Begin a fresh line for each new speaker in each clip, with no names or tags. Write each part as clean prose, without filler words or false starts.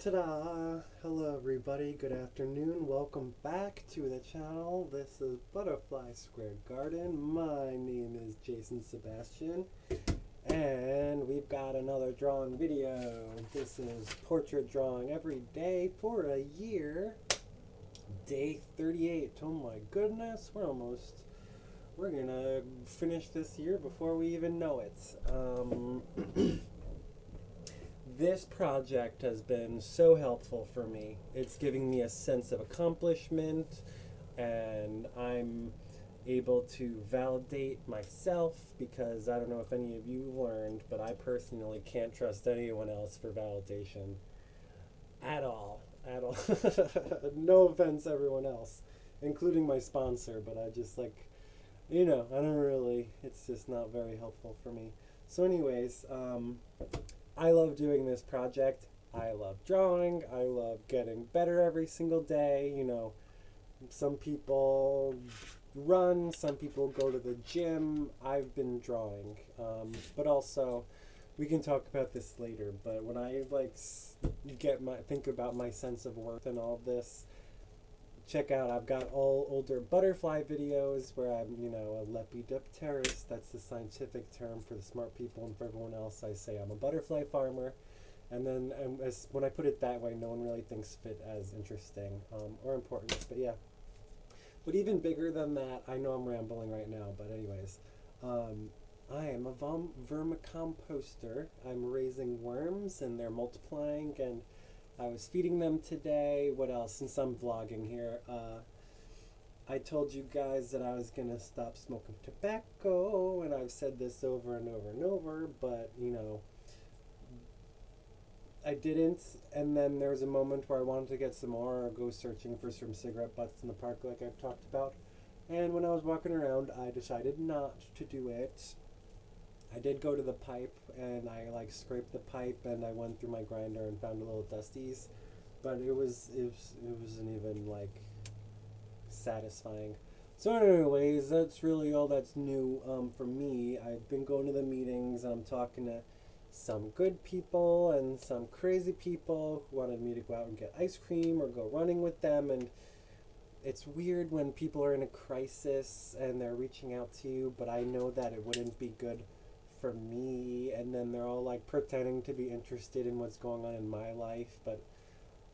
Ta-da! Hello everybody, good afternoon, welcome back to the channel. This is Butterfly Square Garden. My name is Jason Sebastian, and we've got another drawing video. This is portrait drawing every day for a year. Day 38, oh my goodness, we're gonna finish this year before we even know it. This project has been so helpful for me. It's giving me a sense of accomplishment, and I'm able to validate myself because I don't know if any of you learned, but I personally can't trust anyone else for validation at all. At all. No offense, everyone else, including my sponsor, but I just I don't really, it's just not very helpful for me. So, anyways, I love doing this project. I love drawing. I love getting better every single day. Some people run, some people go to the gym. I've been drawing. But also, we can talk about this later. But when I think about my sense of worth and all this, check out, I've got all older butterfly videos where I'm, a lepidopterist. That's the scientific term for the smart people, and for everyone else, I say I'm a butterfly farmer. And then when I put it that way, no one really thinks of it as interesting or important. But yeah. But even bigger than that, I know I'm rambling right now, but anyways, I am a vermicomposter. I'm raising worms, and they're multiplying, and I was feeding them today. What else? Since I'm vlogging here, I told you guys that I was gonna stop smoking tobacco, and I've said this over and over and over, but I didn't. And then there was a moment where I wanted to get some more, or go searching for some cigarette butts in the park, like I've talked about. And when I was walking around, I decided not to do it. I did go to the pipe, and I scraped the pipe, and I went through my grinder and found a little dusties, but it wasn't even satisfying. So anyways, that's really all that's new for me. I've been going to the meetings, and I'm talking to some good people and some crazy people who wanted me to go out and get ice cream or go running with them. And it's weird when people are in a crisis and they're reaching out to you, but I know that it wouldn't be good for me, and then they're all pretending to be interested in what's going on in my life, but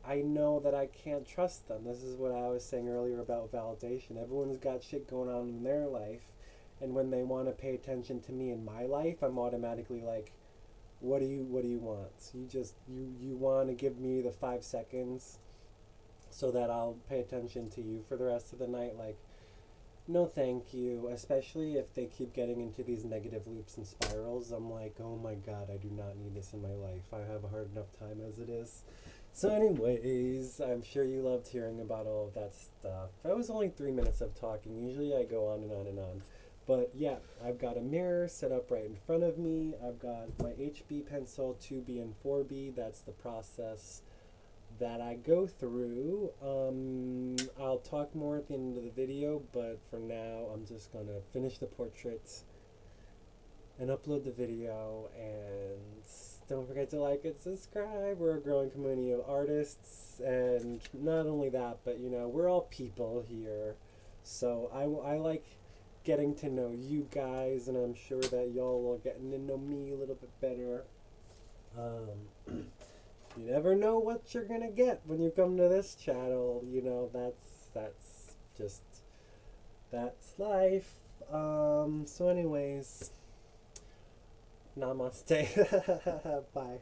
I know that I can't trust them. This is what I was saying earlier about validation. Everyone's got shit going on in their life, and when they want to pay attention to me in my life, I'm automatically like, what do you want? You want to give me the 5 seconds so that I'll pay attention to you for the rest of the night? No, thank you. Especially if they keep getting into these negative loops and spirals. I'm like, oh my god, I do not need this in my life. I have a hard enough time as it is. So anyways, I'm sure you loved hearing about all of that stuff. That was only 3 minutes of talking. Usually I go on and on and on. But yeah, I've got a mirror set up right in front of me. I've got my HB pencil 2B and 4B. That's the process that I go through. I'll talk more at the end of the video, but for now I'm just gonna finish the portraits and upload the video. And don't forget to like and subscribe. We're a growing community of artists, and not only that, but we're all people here, so I like getting to know you guys, and I'm sure that y'all are getting to know me a little bit better. You never know what you're gonna get when you come to this channel. That's life. So anyways, namaste. Bye.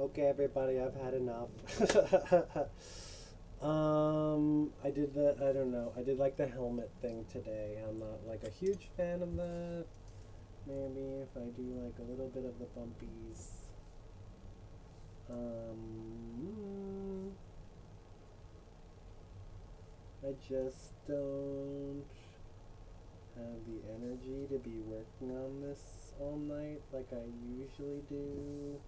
Okay, everybody, I've had enough. I don't know. I did like the helmet thing today. I'm not like a huge fan of that. Maybe if I do like a little bit of the bumpies. I just don't have the energy to be working on this all night like I usually do.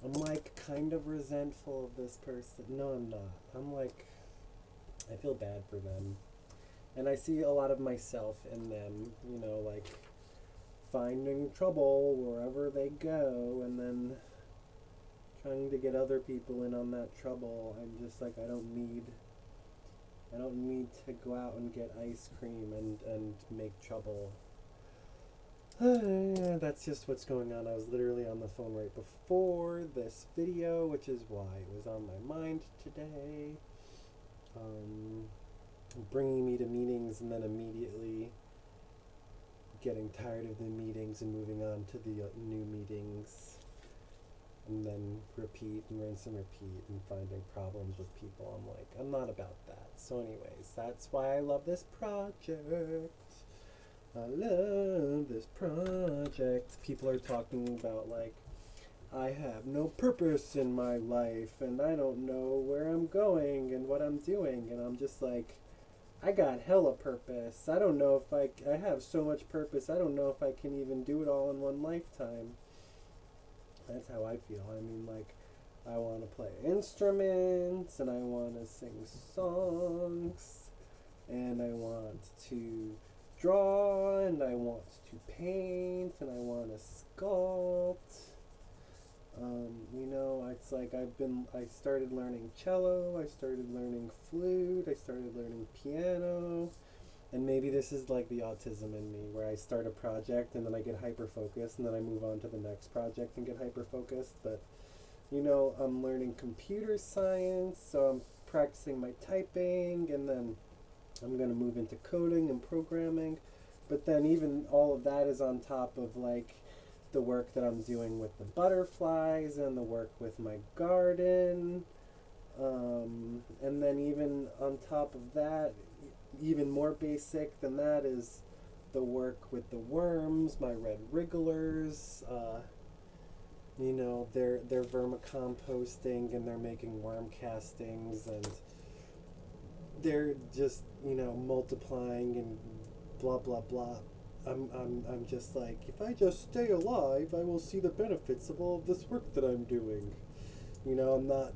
I'm like kind of resentful of this person. No, I'm not. I'm like, I feel bad for them. And I see a lot of myself in them, you know, like finding trouble wherever they go and then trying to get other people in on that trouble. I'm just like, I don't need to go out and get ice cream and make trouble. That's just what's going on. I was literally on the phone right before this video, which is why it was on my mind today. Bringing me to meetings and then immediately getting tired of the meetings and moving on to the new meetings. And then repeat and rinse and repeat and finding problems with people. I'm like, I'm not about that. So anyways, that's why I love this project. I love this project. People are talking about like, I have no purpose in my life and I don't know where I'm going and what I'm doing. And I'm just like, I got hella purpose. I don't know if I have so much purpose. I don't know if I can even do it all in one lifetime. That's how I feel. I mean, like, I want to play instruments and I want to sing songs and I want to draw and I want to paint and I want to sculpt. You know, it's like I started learning cello, I started learning flute, I started learning piano, and maybe this is like the autism in me where I start a project and then I get hyper focused and then I move on to the next project and get hyper focused. But, you know, I'm learning computer science, so I'm practicing my typing and then I'm going to move into coding and programming. But then even all of that is on top of like the work that I'm doing with the butterflies and the work with my garden. And then even on top of that, even more basic than that is the work with the worms, my red wrigglers. You know, they're vermicomposting and they're making worm castings and they're just, you know, multiplying and blah blah blah. I'm just like, if I just stay alive, I will see the benefits of all of this work that I'm doing. You know, I'm not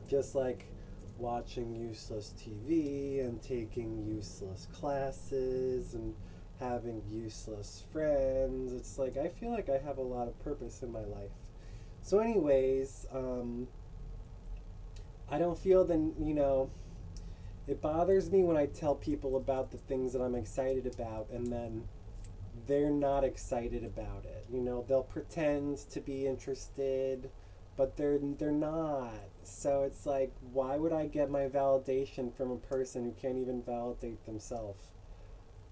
just like watching useless TV and taking useless classes and having useless friends. It's like, I feel like I have a lot of purpose in my life. So anyways, I don't feel then, you know, it bothers me when I tell people about the things that I'm excited about and then they're not excited about it. You know, they'll pretend to be interested, but they're not. So it's like, why would I get my validation from a person who can't even validate themselves?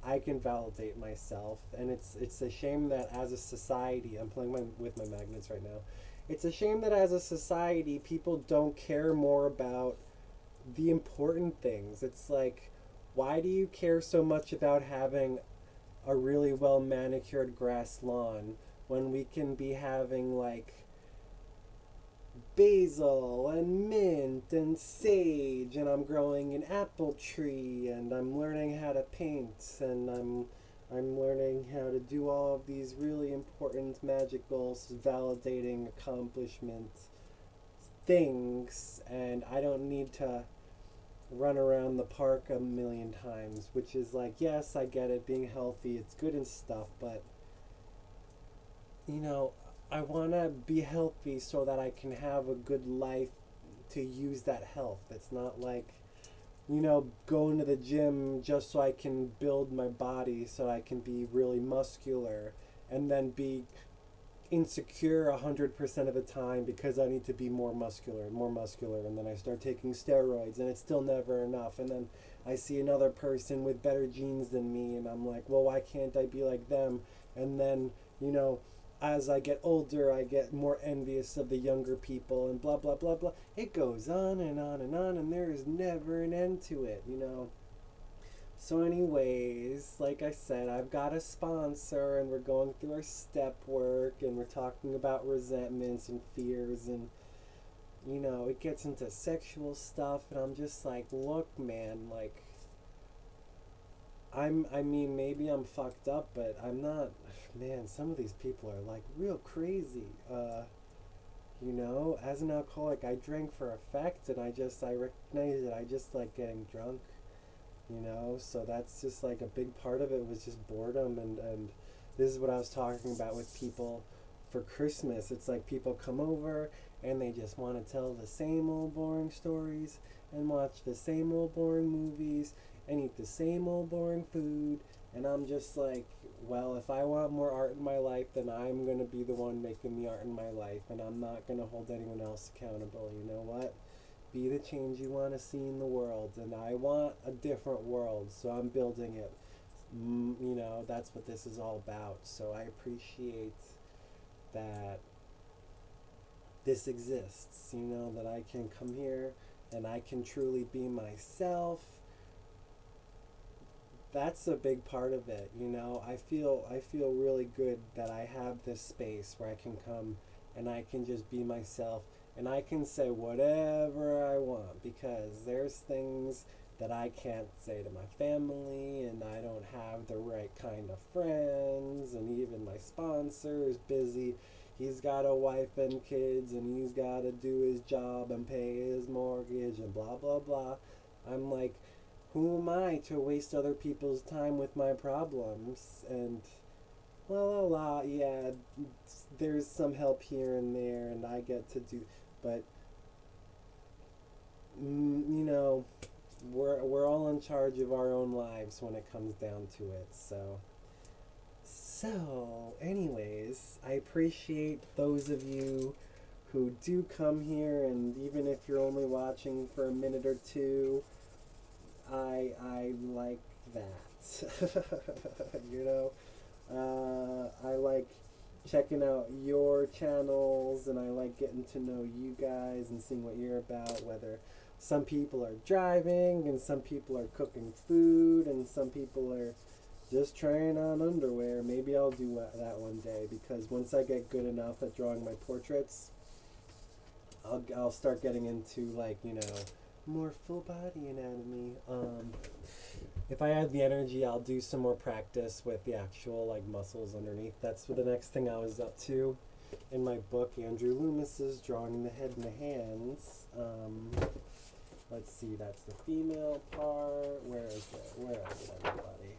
I can validate myself, and it's a shame that as a society, I'm playing with my magnets right now. It's a shame that as a society, people don't care more about the important things. It's like, why do you care so much about having a really well manicured grass lawn when we can be having like basil and mint and sage and I'm growing an apple tree and I'm learning how to paint and I'm learning how to do all of these really important magical validating accomplishment things, and I don't need to run around the park a million times, which is like, yes, I get it, being healthy, it's good and stuff, but, you know, I want to be healthy so that I can have a good life to use that health. It's not like, you know, going to the gym just so I can build my body so I can be really muscular and then be insecure 100% of the time because I need to be more muscular, and then I start taking steroids and it's still never enough, and then I see another person with better genes than me and I'm like, well, why can't I be like them? And then, you know, as I get older, I get more envious of the younger people and blah, blah, blah, blah. It goes on and on and on, and there is never an end to it, you know. So, anyways, like I said, I've got a sponsor, and we're going through our step work, and we're talking about resentments and fears, and you know, it gets into sexual stuff, and I'm just like, look, man, like, I mean, maybe I'm fucked up, but I'm not, man, some of these people are like real crazy. You know, as an alcoholic, I drank for effect, and I recognize that I just like getting drunk, you know, so that's just like a big part of it was just boredom, and this is what I was talking about with people for Christmas. It's like people come over and they just want to tell the same old boring stories and watch the same old boring movies and eat the same old boring food, and I'm just like, well, if I want more art in my life, then I'm going to be the one making the art in my life, and I'm not going to hold anyone else accountable. You know what? Be the change you want to see in the world, and I want a different world, so I'm building it. You know, that's what this is all about. So I appreciate that this exists, you know, that I can come here and I can truly be myself. That's a big part of it, you know. I feel really good that I have this space where I can come and I can just be myself, and I can say whatever I want, because there's things that I can't say to my family, and I don't have the right kind of friends, and even my sponsor is busy. He's got a wife and kids, and he's got to do his job and pay his mortgage and blah blah blah. I'm like, who am I to waste other people's time with my problems? And yeah, there's some help here and there, and I get to do, but you know, we're all in charge of our own lives when it comes down to it. So anyways, I appreciate those of you who do come here, and even if you're only watching for a minute or two, I like that. You know, I like checking out your channels, and I like getting to know you guys and seeing what you're about. Whether some people are driving, and some people are cooking food, and some people are just trying on underwear. Maybe I'll do that one day, because once I get good enough at drawing my portraits, I'll start getting into, like, you know, more full body anatomy. If I have the energy, I'll do some more practice with the actual, like, muscles underneath. That's what the next thing I was up to in my book, Andrew Loomis's Drawing the Head and the Hands. Let's see, that's the female part. Where is it? Where is it, everybody?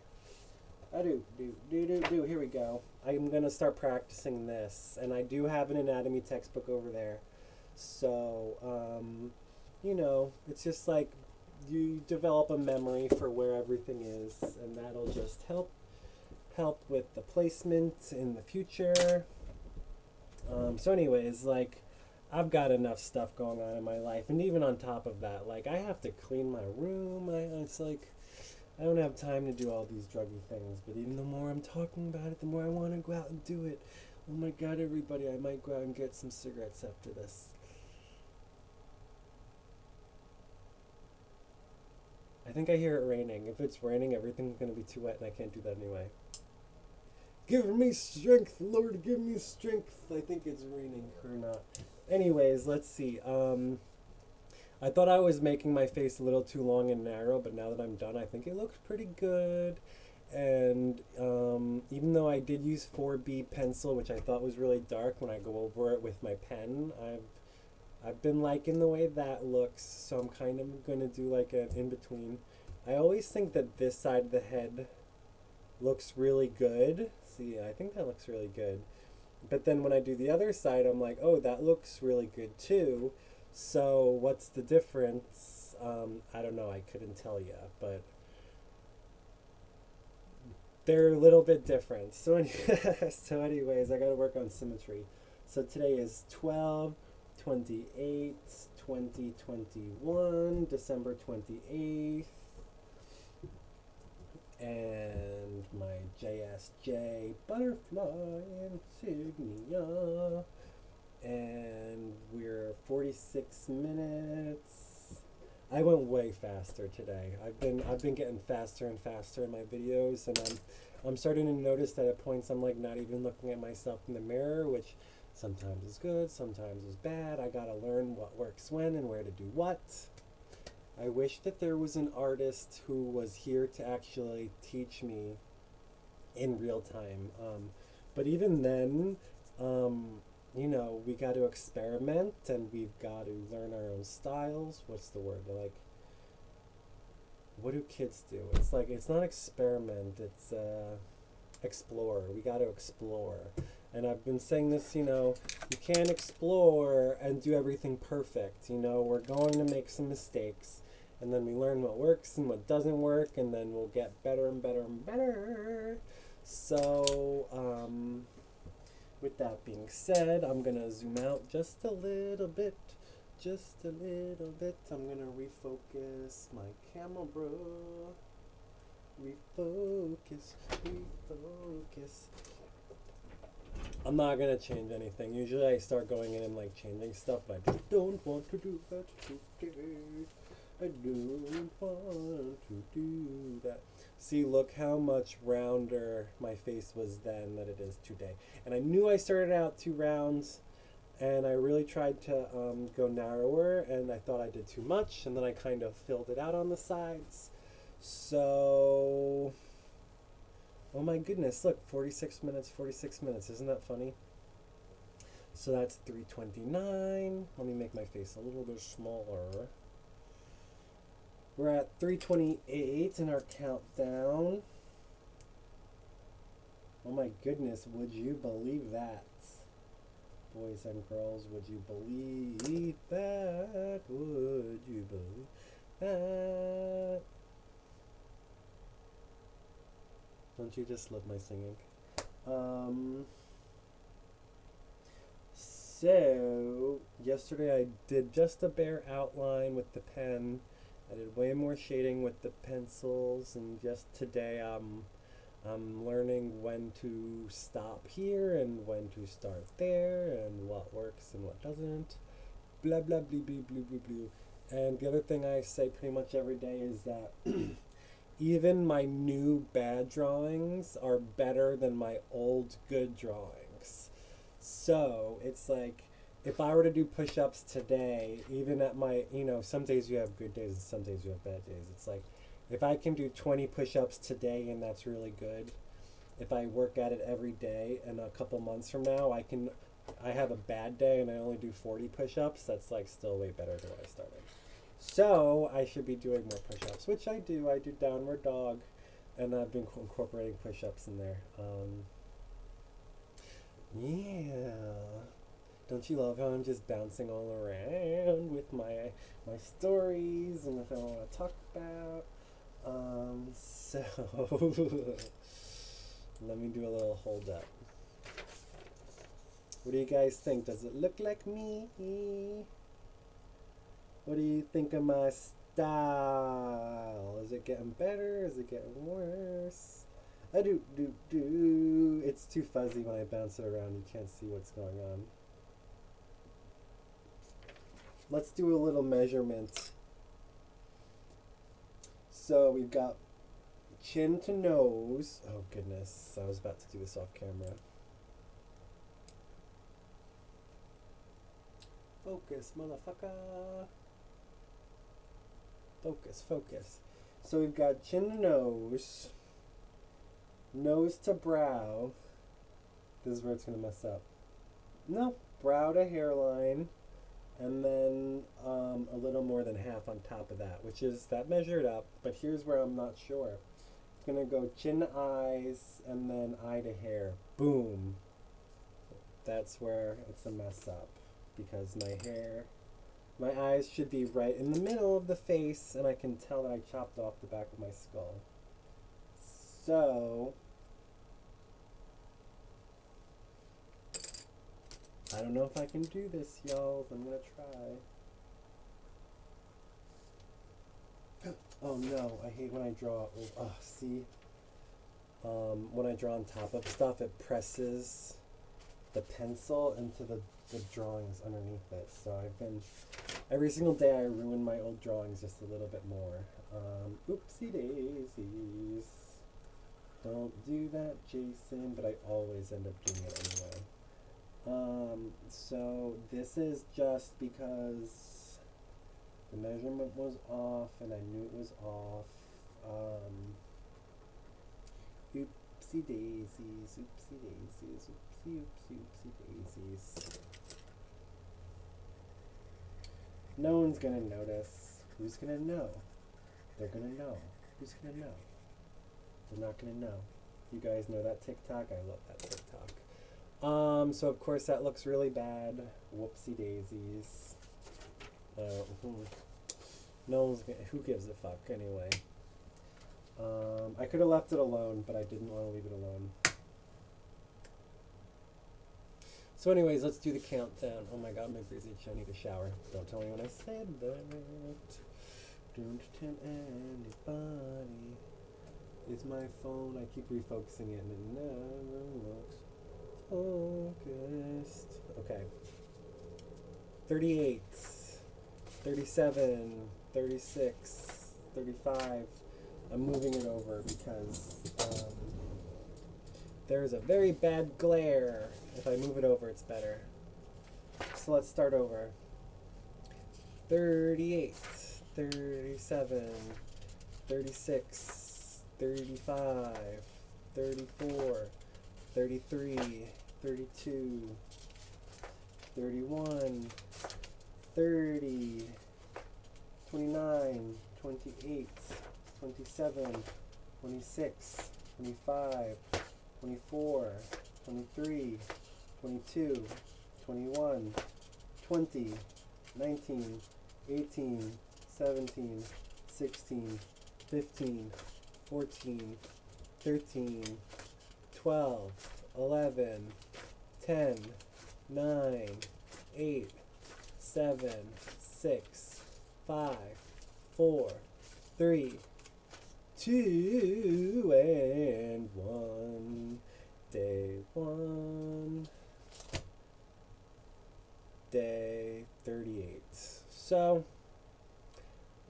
Here we go. I'm going to start practicing this, and I do have an anatomy textbook over there. So, you know, it's just like you develop a memory for where everything is, and that'll just help with the placement in the future. So anyways, like, I've got enough stuff going on in my life, and even on top of that, like, I have to clean my room. It's like, I don't have time to do all these druggy things, but even the more I'm talking about it, the more I want to go out and do it. Oh my god, everybody, I might go out and get some cigarettes after this. I think I hear it raining. If it's raining, everything's going to be too wet, and I can't do that anyway. Give me strength, Lord, give me strength. I think it's raining or not. Anyways, let's see. I thought I was making my face a little too long and narrow, but now that I'm done, I think it looks pretty good. And even though I did use 4B pencil, which I thought was really dark when I go over it with my pen, I've been liking the way that looks, so I'm kind of going to do like an in-between. I always think that this side of the head looks really good. See, I think that looks really good. But then when I do the other side, I'm like, oh, that looks really good too. So what's the difference? I don't know, I couldn't tell you, but they're a little bit different. So anyways, I gotta work on symmetry. So today is 12/28, 2021, December 28th. and my JSJ butterfly insignia. And we're 46 minutes. I went way faster today. I've been getting faster and faster in my videos, and I'm starting to notice that at points I'm like not even looking at myself in the mirror, which sometimes is good, sometimes is bad. I gotta learn what works when and where to do what. I wish that there was an artist who was here to actually teach me in real time. But even then, you know, we got to experiment and we've got to learn our own styles. What's the word? Like, what do kids do? It's like, it's not experiment, it's explore. We got to explore. And I've been saying this, you know, you can't explore and do everything perfect. You know, we're going to make some mistakes. And then we learn what works and what doesn't work. And then we'll get better and better and better. So, with that being said, I'm going to zoom out just a little bit. Just a little bit. I'm going to refocus my camera, bro. Refocus, refocus. I'm not going to change anything. Usually I start going in and like changing stuff, but I just don't want to do that today. I don't want to do that. See, look how much rounder my face was then than it is today. And I knew I started out too round, and I really tried to go narrower, and I thought I did too much, and then I kind of filled it out on the sides. So, oh my goodness, look, 46 minutes, 46 minutes. Isn't that funny? So that's 3:29. Let me make my face a little bit smaller. We're at 3:28 in our countdown. Oh my goodness, would you believe that? Boys and girls, would you believe that? Would you believe that? Don't you just love my singing? So, yesterday I did just a bare outline with the pen. I did way more shading with the pencils, and just today I'm learning when to stop here and when to start there and what works and what doesn't. Blah blah blah blah blah blah blah. And the other thing I say pretty much every day is that even my new bad drawings are better than my old good drawings. So it's like, if I were to do push-ups today, even at my, you know, some days you have good days and some days you have bad days. It's like, if I can do 20 push-ups today and that's really good, if I work at it every day and a couple months from now, I have a bad day and I only do 40 push-ups, that's like still way better than when I started. So I should be doing more push-ups, which I do. I do downward dog, and I've been incorporating push-ups in there. Yeah. Don't you love how I'm just bouncing all around with my stories and what I want to talk about? So let me do a little hold up. What do you guys think? Does it look like me? What do you think of my style? Is it getting better? Is it getting worse? I do. It's too fuzzy when I bounce it around. You can't see what's going on. Let's do a little measurement. So we've got chin to nose. Oh goodness, I was about to do this off camera. Focus, motherfucker. Focus, focus. So we've got chin to nose, nose to brow. This is where it's going to mess up. No, brow to hairline, and then a little more than half on top of that, which is that measured up, but here's where I'm not sure. It's going to go chin to eyes, and then eye to hair. Boom. That's where it's a mess up, because my eyes should be right in the middle of the face, and I can tell that I chopped off the back of my skull. So, I don't know if I can do this, y'all. I'm gonna try. Oh no, I hate when I draw. Oh, see? when I draw on top of stuff, it presses the pencil into the drawings underneath it. So I've been, every single day I ruin my old drawings just a little bit more. Oopsie daisies. Don't do that, Jason, but I always end up doing it anyway. So this is just because the measurement was off and I knew it was off. Oopsie daisies, oopsie daisies, oopsie, oopsie, oopsie daisies. No one's gonna notice. Who's gonna know? They're gonna know. Who's gonna know? They're not gonna know. You guys know that TikTok? I love that TikTok. So of course that looks really bad. Whoopsie daisies. No one's gonna, who gives a fuck anyway? I could have left it alone, but I didn't want to leave it alone. So anyways, let's do the countdown. Oh my god, my breezy itch, I need a shower. Don't tell anyone I said that. Don't tell anybody. It's my phone, I keep refocusing it and it never looks focused. Okay. 38, 37, 36, 35. I'm moving it over because there's a very bad glare. If I move it over, it's better. So let's start over. 38, 37, 36, 35, 34, 33, 32, 31, 30, 29, 28, 27, 26, 25, 24, 23, 22, 21, 20, 19, 18, 17, 16, 15, 14, 13, 12, 11, 10, 9, 8, 7, 6, 5, 4, 3, 2, and 1. Day 1. Day 38. So,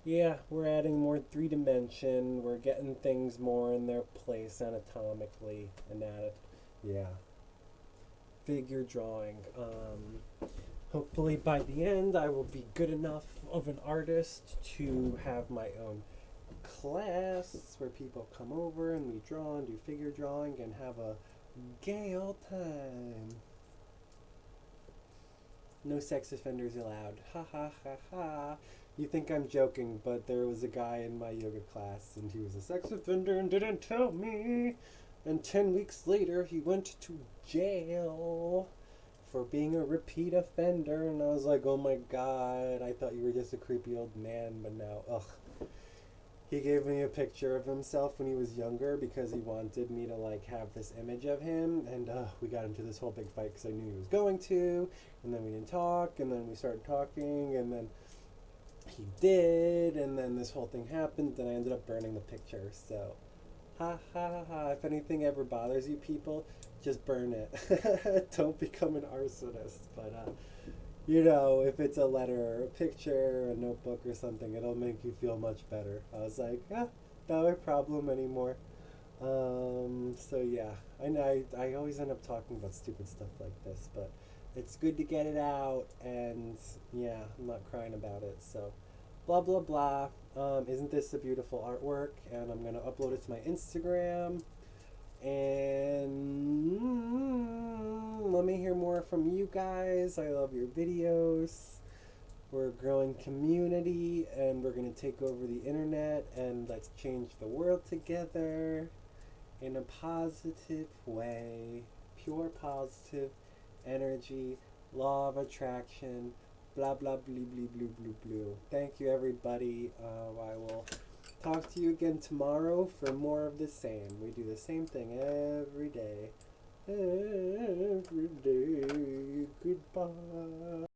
yeah, we're adding more 3-dimension. We're getting things more in their place anatomically. Yeah. Figure drawing. Hopefully by the end I will be good enough of an artist to have my own class where people come over and we draw and do figure drawing and have a gay old time. No sex offenders allowed. Ha ha ha ha. You think I'm joking, but there was a guy in my yoga class and he was a sex offender and didn't tell me. And 10 weeks later he went to jail for being a repeat offender. And I was like, oh my god, I thought you were just a creepy old man, but now, ugh. He gave me a picture of himself when he was younger because he wanted me to like have this image of him, and we got into this whole big fight because I knew he was going to, and then we didn't talk, and then we started talking, and then he did, and then this whole thing happened, and I ended up burning the picture. So ha ha ha ha. If anything ever bothers you people, just burn it. Don't become an arsonist. But you know, if it's a letter or a picture or a notebook or something, it'll make you feel much better. I was like, not my problem anymore. So yeah, I always end up talking about stupid stuff like this, but it's good to get it out, and yeah, I'm not crying about it. So blah blah blah. Isn't this a beautiful artwork? And I'm gonna upload it to my Instagram. And let me hear more from you guys. I love your videos. We're a growing community and we're going to take over the internet, and let's change the world together in a positive way. Pure positive energy, law of attraction, blah blah blee blee blue blue blue. Thank you everybody. I will talk to you again tomorrow for more of the same. We do the same thing every day. Every day. Goodbye.